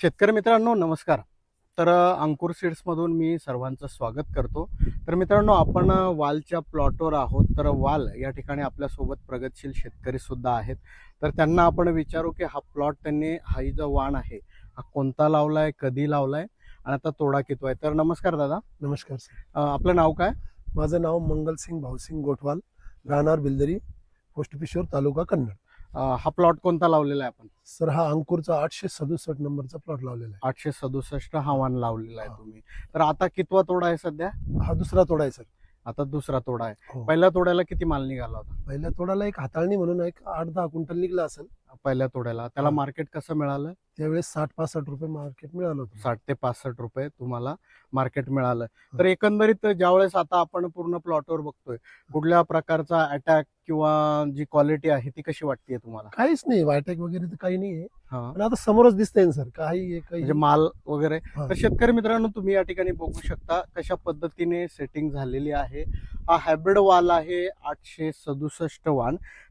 शेतकरी मित्रांनो नमस्कार. तर अंकुर सीड्समधून मी सर्वांचं स्वागत करतो. तर मित्रांनो आपण वालच्या प्लॉटवर आहोत. तर वाल या ठिकाणी आपल्यासोबत प्रगतशील शेतकरी सुद्धा आहेत. तर त्यांना आपण विचारू की हा प्लॉट त्यांनी हा जो वाण आहे हा कोणता लावलाय, कधी लावलाय आणि आता तोडा कितवा आहे. तर नमस्कार दादा. नमस्कार सर. आपलं नाव काय? माझं नाव मंगलसिंग भाऊसिंग गोठवाल, राहणार बिलदरी, पोस्ट पिशोर, तालुका कन्नड. हा प्लॉट कोणता लावलेला आहे आपण? सर हा अंकुरचा 867 नंबरचा प्लॉट लावलेला 867 हा वाण लावलेला आहे हा. तुम्ही. तर आता कितवा तोडा आहे सध्या? आहे. हा दुसरा तोडा आहे सर. आता दुसरा तोडा आहे. हो. पहिल्या तोड्याला किती माल निघाला होता? पहिल्या तोडाला एक हाताळणी म्हणून एक 8-10 क्विंटल निघला असेल. पहिल्या तोड्याला त्याला हा. मार्केट कसं मिळालं? त्यावेळेस 60-65 रुपये मार्केट मिळालं होतं. 60 ते 65 रुपये तुम्हाला मार्केट मिळालं. तर एकंदरीत ज्यावेळेस आता आपण पूर्ण प्लॉटवर बघतोय, कुठल्या प्रकारचा अटॅक किंवा जी क्वालिटी आहे ती कशी वाटतेय तुम्हाला? काहीच नाही, वायटॅक वगैरे तर काही नाहीये. हा, पण आता समोरच दिसतंय ना सर, काही काही म्हणजे माल वगैरे. हा. तर शेतकरी मित्रांनो तुम्ही या ठिकाणी बघू शकता कशा पद्धतीने सेटिंग झालेली आहे. हा हायब्रिड वाल आहे 867 वाण.